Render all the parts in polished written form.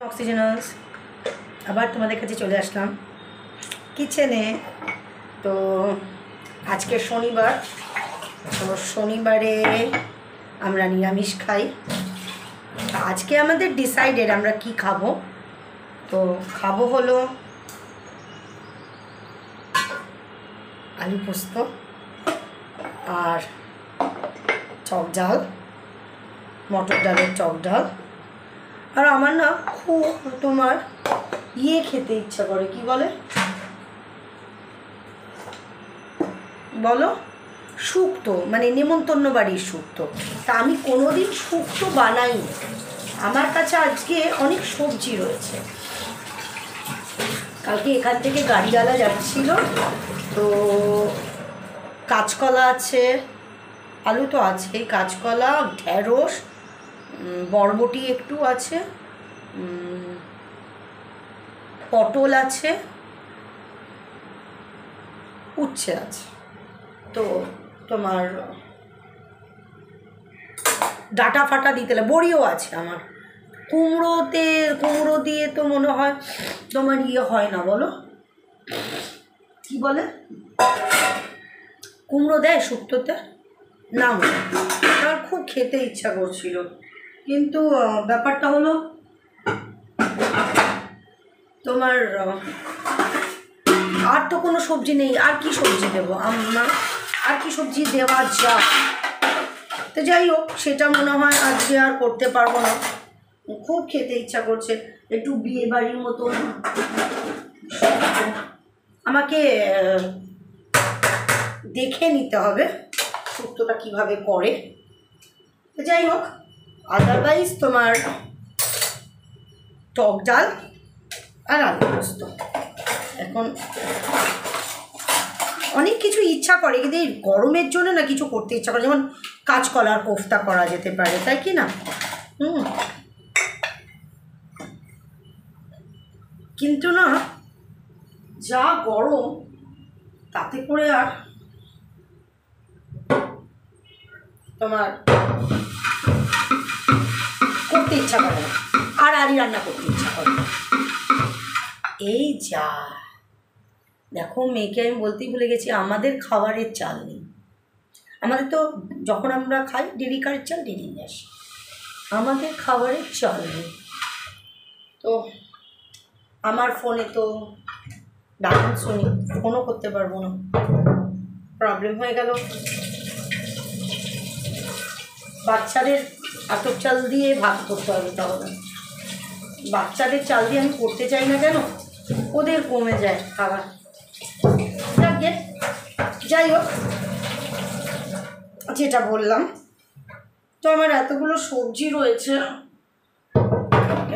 অক্সিজেনালস আবার তোমাদের কাছে চলে আসলাম কিচেনে। তো আজকে শনিবার, তো শনিবারে আমরা নিরামিষ খাই। আজকে আমাদের ডিসাইডেড আমরা কি খাবো। তো খাবো হলো আলু পোস্ত আর চক ডাল, মটর ডালের চক ডাল। আর আমার না খুব তোমার খেতে ইচ্ছা করে, কি বলে বলো, শুক্তো, মানে নেমন্তন্ন বাড়ির শুক্তো। তা আমি কোনোদিন শুক্তো বানাইনি। আমার কাছে আজকে অনেক সবজি রয়েছে। কালকে এখান থেকে গাড়িওয়ালা যাচ্ছিল, তো কাঁচকলা আছে, আলু তো আছেই, কাঁচকলা, ঢেঁড়স, বরবটি একটু আছে, পটল আছে, উচ্ছে আছে, তো তোমার ডাটা ফাটা দিতে বড়িও আছে আমার। কুমড়ো দিয়ে তো মনে হয় তোমার হয় না, বলো কি বলে, কুমড়ো দেয় শুক্তোতে না? আমার খুব খেতে ইচ্ছা করছিল, কিন্তু ব্যাপারটা হলো তোমার আর তো কোনো সবজি নেই। আর কি সবজি দেবো আমার, আর কি সবজি দেওয়া যায়? তো যাই হোক, সেটা মনে হয় আজকে আর করতে পারবো না। খুব খেতে ইচ্ছা করছে, একটু বিয়ে বাড়ির মতন। আমাকে দেখে নিতে হবে শুক্তোটা কিভাবে করে। তো যাই হোক, আদারওয়াইজ তোমার টক ডাল আর আলু পোস্ত। এখন অনেক কিছু ইচ্ছা করে, কিন্তু এই গরমের জন্য না কিছু করতে ইচ্ছা করে। যেমন কাঁচকলার কোফতা করা যেতে পারে, তাই কি না? কিন্তু না, যা গরম, তাতে করে আর তোমার করতে ইচ্ছা করে না, আর আরই রান্না করতে ইচ্ছা করে। এই যা দেখো, মেয়েকে আমি বলতেই ভুলে গেছি, আমাদের খাবারের চাল নেই। আমাদের তো যখন আমরা খাই ডেরিকারের চাল ডেরি নিয়ে আসি, আমাদের খাবারের চাল নেই। তো আমার ফোনে তো গান শুনি, ফোনও করতে পারবো না, প্রবলেম হয়ে গেল। বাচ্চাদের আতপ চাল দিয়ে ভাত করতে হবে, তাহলে বাচ্চাদের চাল দিয়ে আমি করতে চাই না, কেন ওদের কমে যায় খাবার। যাই হোক, যেটা বললাম, তো আমার এতগুলো সবজি রয়েছে।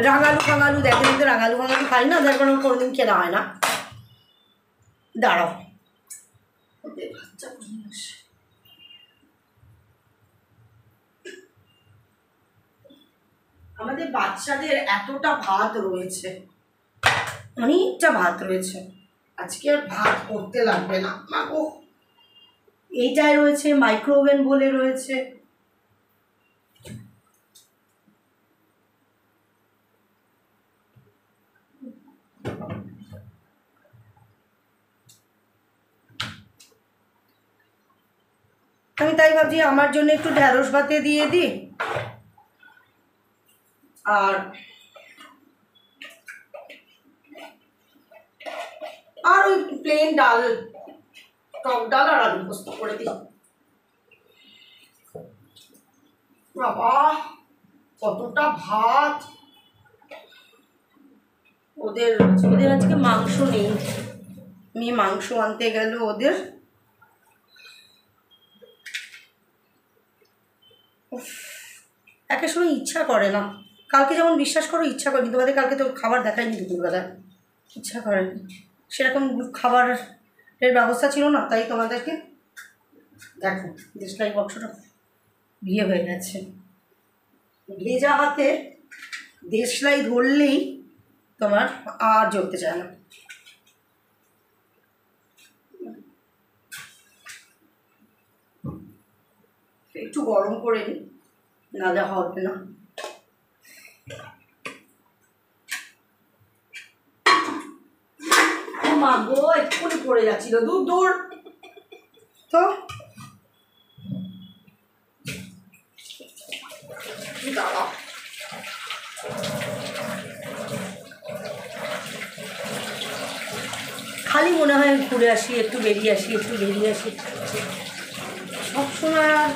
রাঙালু ফাঙালু দেখে নিতে, রাঙালু ফাঙালু খাই না, দেখো কোনোদিন কেনা হয় না। দাঁড়াও, আমাদের বাচ্চাদের এতটা ভাত রয়েছে, অনেকটা ভাত রয়েছে, আজকে আর ভাত করতে লাগবে না। মাগো, এইটাই রয়েছে, মাইক্রোওভেন বলে রয়েছে। আমি তাই ভাবছি আমার জন্য একটু ঢেঁড়স ভাতে দিয়ে দিই, আর ওই প্লেন ডাল, টক ডাল আর আলু পোস্ত করে দিই। বাবা, কতটা ভাত! ওদের আজকে মাংস নেই, মেয়ে মাংস আনতে গেল ওদের। একটা সময় ইচ্ছা করে না। কালকে যেমন বিশ্বাস করো ইচ্ছা করে, কিন্তু তোমাদের কালকে তো খাবার দেখায়নি দুপুরবেলা, ইচ্ছা করেনি, সেরকম খাবারের ব্যবস্থা ছিল না। তাই তোমাদেরকে দেখো, দেশলাই বক্সটা বিয়ে হয়ে গেছে, ভেজা হাতে দেশলাই ধরলেই তোমার আর জ্বলতে চায় না। একটু গরম করে নিই, নাহলে হবে না। মা গো, এক্ষুনি পড়ে যাচ্ছিল, দূর দূর। তো দাঁড়া, খালি মনে হয় ঘুরে আসি, একটু বেরিয়ে আসি, একটু বেরিয়ে আসি। সবসময় আর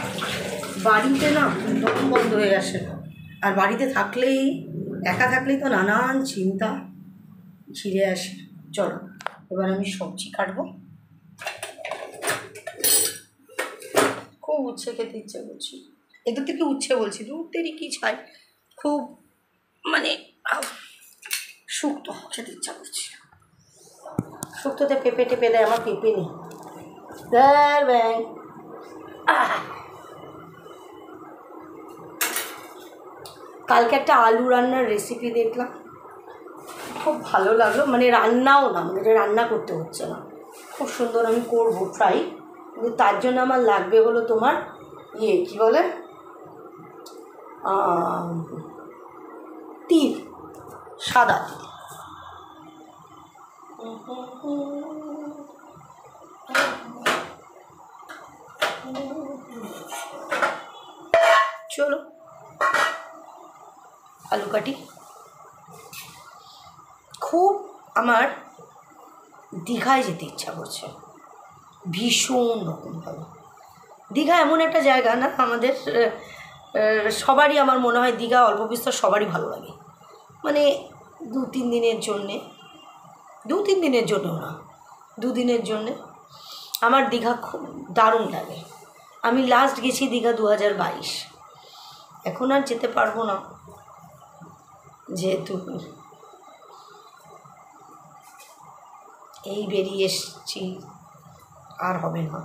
বাড়িতে না দম বন্ধ হয়ে আসে। আর বাড়িতে থাকলেই, একা থাকলেই তো নানান চিন্তা ঘিরে আসে। চলো এবার আমি সবজি কাটবো। খুব উচ্ছে খেতে ইচ্ছে করছি, এদের থেকে উচ্ছে বলছি, দুধেরই কি চাই, খুব মানে শুক্তো খেতে ইচ্ছা করছি। শুক্তোতে পেঁপে টেপে দেয়, আমার পেঁপে নেই। ব্যাং কালকে একটা আলু রান্নার রেসিপি দেখলাম, খুব ভালো লাগলো। মানে রান্নাও না, মানে রান্না করতে হচ্ছে না, খুব সুন্দর। আমি করবো ট্রাই, কিন্তু তার জন্য আমার লাগবে হলো তোমার কী বলে, তিল, সাদা তিল। চলো আলু কাটি। খুব আমার দীঘায় যেতে ইচ্ছা করছে ভীষণ রকমভাবে। দীঘা এমন একটা জায়গা না, আমাদের সবারই, আমার মনে হয় দীঘা অল্প বিস্তর সবারই ভালো লাগে। মানে 2-3 দিনের জন্যে, 2-3 দিনের জন্য না, 2 দিনের জন্যে আমার দীঘা খুব দারুণ লাগে। আমি লাস্ট গেছি দীঘা 2022, এখন আর যেতে পারবো না, যেহেতু এই বেরিয়ে এসছি, আর হবে না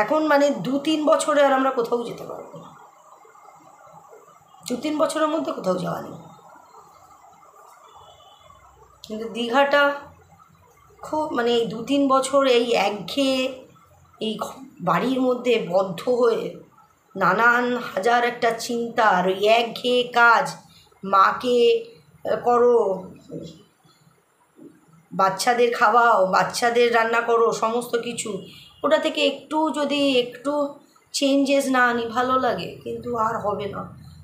এখন। মানে 2-3 বছরে আর আমরা কোথাও যেতে পারবো না, 2-3 বছরের মধ্যে কোথাও যাওয়া নেই। কিন্তু দীঘাটা খুব, মানে এই 2-3 বছর এই একঘেয়ে এই বাড়ির মধ্যে বদ্ধ হয়ে নানান হাজার একটা চিন্তা, আর ওই একঘেয়ে কাজ, মাকে করো, বাচ্চাদের খাওয়াও, বাচ্চাদের রান্না করো, সমস্ত কিছু, ওটা থেকে একটু যদি একটু চেঞ্জেস না আনি ভালো লাগে, কিন্তু আর হবে না।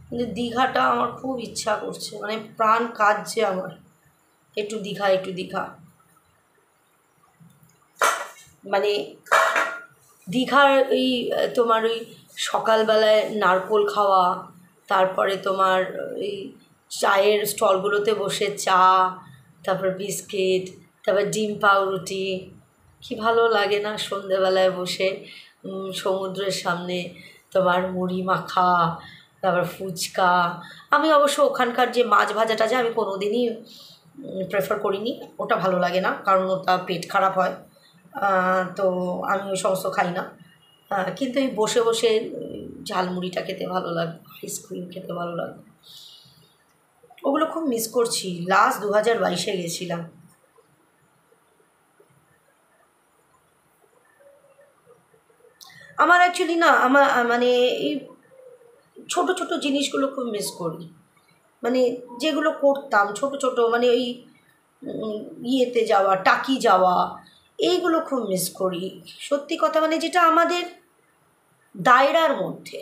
কিন্তু দীঘাটা আমার খুব ইচ্ছা করছে, মানে প্রাণ কাঁদছে আমার, একটু দীঘা, একটু দীঘা। মানে দীঘার ওই তোমার ওই সকালবেলায় নারকোল খাওয়া, তারপরে তোমার ওই চায়ের স্টলগুলোতে বসে চা, তারপর বিস্কিট, তারপর ডিম পাউরুটি, কী ভালো লাগে না সন্ধেবেলায় বসে সমুদ্রের সামনে তোমার মুড়ি মাখা, তারপর ফুচকা। আমি অবশ্য ওখানকার যে মাছ ভাজাটা, যে আমি কোনো দিনই প্রেফার করিনি, ওটা ভালো লাগে না, কারণ ওটা পেট খারাপ হয়, তো আমি ওই সমস্ত খাই না। কিন্তু এই বসে বসে ঝালমুড়িটা খেতে ভালো লাগে, আইসক্রিম খেতে ভালো লাগে, ওগুলো খুব মিস করছি। লাস্ট 2022-এ গেছিলাম। আমার অ্যাকচুয়ালি না, আমার মানে এই ছোটো ছোটো জিনিসগুলো খুব মিস করি, মানে যেগুলো করতাম ছোটো ছোটো, মানে ওই ইয়েতে যাওয়া, টাকি যাওয়া, এইগুলো খুব মিস করি সত্যি কথা। মানে যেটা আমাদের দায়রার মধ্যে,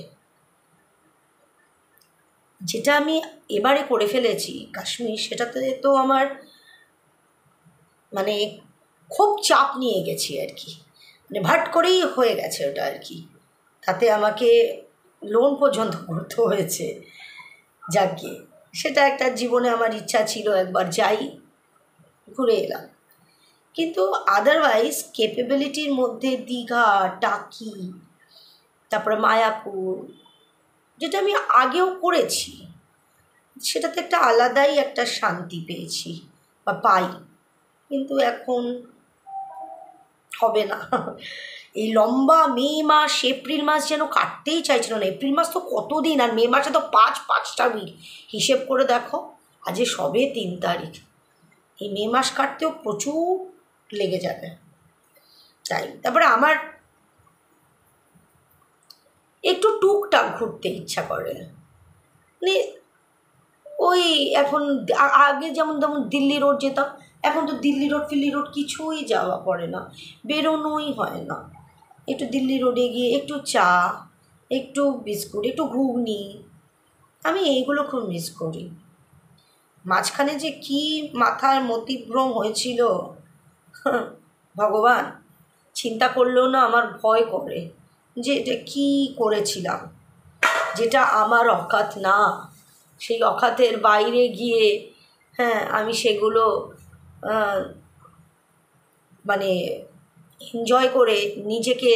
যেটা আমি এবারে করে ফেলেছি কাশ্মীর, সেটাতে তো আমার মানে খুব চাপ নিয়ে গেছি আর কি, মানে ভাট করেই হয়ে গেছে ওটা আর কি, তাতে আমাকে লোন পর্যন্ত করতে হয়েছে। যাকে সেটা একটা জীবনে আমার ইচ্ছা ছিল, একবার যাই, ঘুরে এলাম। কিন্তু আদারওয়াইজ ক্যাপেবিলিটির মধ্যে দীঘা, টাকি, তারপরে মায়াপুর, যেটা আমি আগেও করেছি, সেটাতে একটা আলাদাই একটা শান্তি পেয়েছি বা পাই, কিন্তু এখন হবে না। এই লম্বা মে মাস, এপ্রিল মাস যেন কাটতেই চাইছিল না। এপ্রিল মাস তো কতদিন, আর মে মাসে তো 5টা উইক, হিসেব করে দেখো, আজ সবে 3 তারিখ, এই মে মাস কাটতেও প্রচুর লেগে যাবে। তাই তারপরে আমার একটু টুকটাক ঘুরতে ইচ্ছা করে, মানে ওই এখন আগে যেমন দিল্লি রোড যেতাম, এখন তো দিল্লি রোড ফিল্লি রোড কিছুই যাওয়া পড়ে না, বেরোনোই হয় না। একটু দিল্লি রোডে গিয়ে একটু চা, একটু বিস্কুট, একটু ঘুগনি, আমি এইগুলো খুব মিস করি। মাঝখানে যে কি মাথার মতিভ্রম হয়েছিল ভগবান, চিন্তা করলেও না আমার ভয় করে যে এটা কী করেছিলাম, যেটা আমার অকাত না, সেই অকাতের বাইরে গিয়ে হ্যাঁ আমি সেগুলো মানে এনজয় করে নিজেকে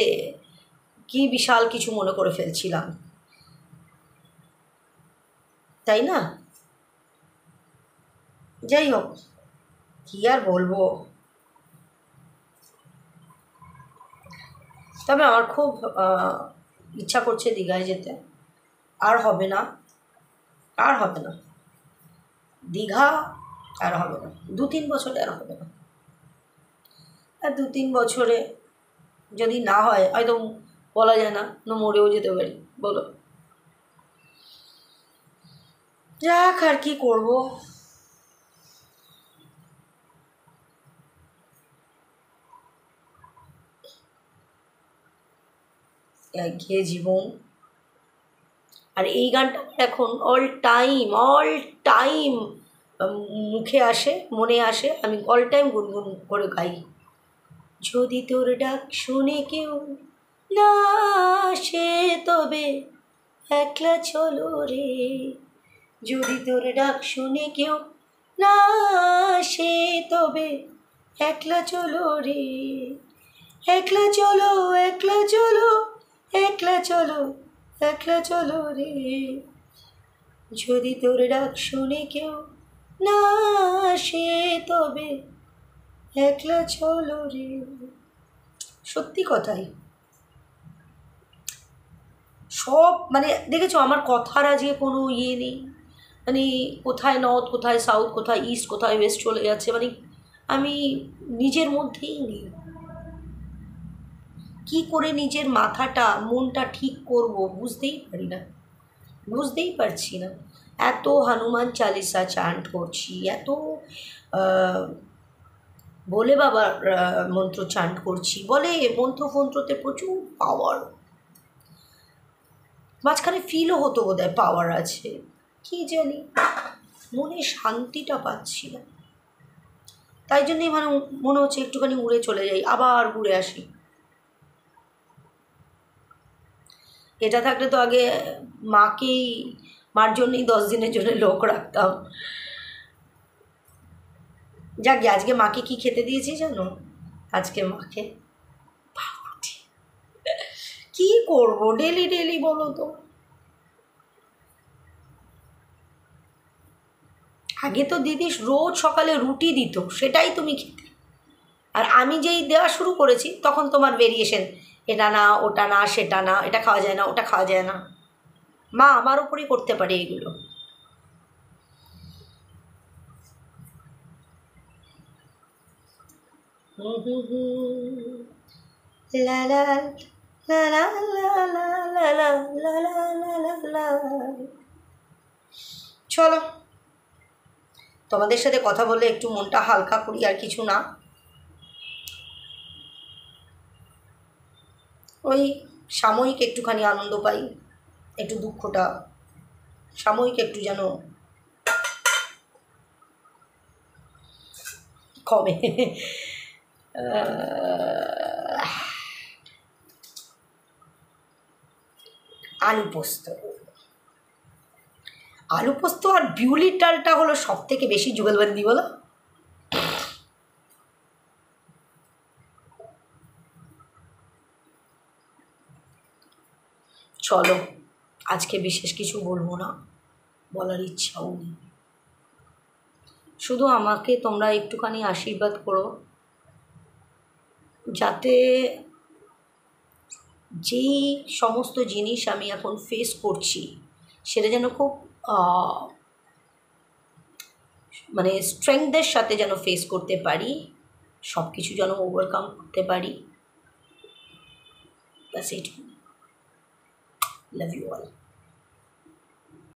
কি বিশাল কিছু মনে করে ফেলছিলাম, তাই না? যাই হোক, কী আর বলবো। তবে আমার খুব ইচ্ছা করছে দীঘায় যেতে। আর হবে না, আর হবে না, দীঘা আর হবে না, 2-3 বছরে আর হবে না। আর 2-3 বছরে যদি না হয়, হয়তো বলা যায় না, মরেও যেতে পারি, বলো। যাক, আর কি করবো। একঘেয়ে জীবন। আর এই গানটা এখন অল টাইম মুখে আসে, মনে আসে, আমি অল টাইম গুনগুন করে গাই। যদি তোর ডাক শুনে কেউ না আসে তবে একলা চলো রে, যদি তোর ডাক শুনে কেউ না আসে তবে একলা চলো রে, একলা চলো, একলা চলো, একলা চলো, একলা চলো রে, যদি তোর ডাক শুনে কেউ না আসে তবে একলা চলো রে। সত্যি কথাই, সব মানে দেখেছো আমার কথার আজকে কোনো ইয়ে নেই, মানে কোথায় নর্থ, কোথায় সাউথ, কোথায় ইস্ট, কোথায় ওয়েস্ট চলে যাচ্ছে, মানে আমি নিজের মধ্যেই নেই। কী করে নিজের মাথাটা মনটা ঠিক করব বুঝতেই পারি না, বুঝতেই পারছি না। এত হনুমান চালিসা চান্ট করছি, এত বলে বাবার মন্ত্র চান্ট করছি, বলে মন্ত্রতে প্রচুর পাওয়ার, মাঝখানে ফিলও হতো বোধহয় পাওয়ার আছে, কি জানি মনে শান্তিটা পাচ্ছি না। তাই জন্যই মানে মনে হচ্ছে একটুখানি উড়ে চলে যাই, আবার ঘুরে আসি। এটা থাকলে তো আগে মার জন্যই 10 দিনের জন্য লোক রাখতাম। যাক গে, আজকে মাকে কি খেতে দিয়েছি জানো? আজকে মাকে পাউরুটি। কি করবো ডেলি বলো তো। আগে তো দিদি রোজ সকালে রুটি দিত, সেটাই তুমি খেতে। আর আমি যেই দেওয়া শুরু করেছি তখন তোমার ভেরিয়েশন, এটা না, ওটা না, সেটা না, এটা খাওয়া যায় না, ওটা খাওয়া যায় না। মা আমার উপরই করতে পারে এগুলো। লা লা লা লা লা লা লা লা লা লা। চলো, তোমাদের সাথে কথা বলে একটু মনটা হালকা করি, আর কিছু না। ওই সাময়িক একটুখানি আনন্দ পাই, একটু দুঃখটা সাময়িক একটু যেন কমে। আলু পোস্ত, আলু পোস্ত আর বিউলির ডালটা হলো সব থেকে বেশি যুগলবন্দি, বলো। চলো, আজকে বিশেষ কিছু বলবো না, বলার ইচ্ছাও নেই। শুধু আমাকে তোমরা একটুখানি আশীর্বাদ করো, যাতে যেই সমস্ত জিনিস আমি এখন ফেস করছি সেটা যেন খুব মানে স্ট্রেংথের সাথে যেন ফেস করতে পারি, সব কিছু যেন ওভারকাম করতে পারি। ব্যাস এইটুকু। Love you all.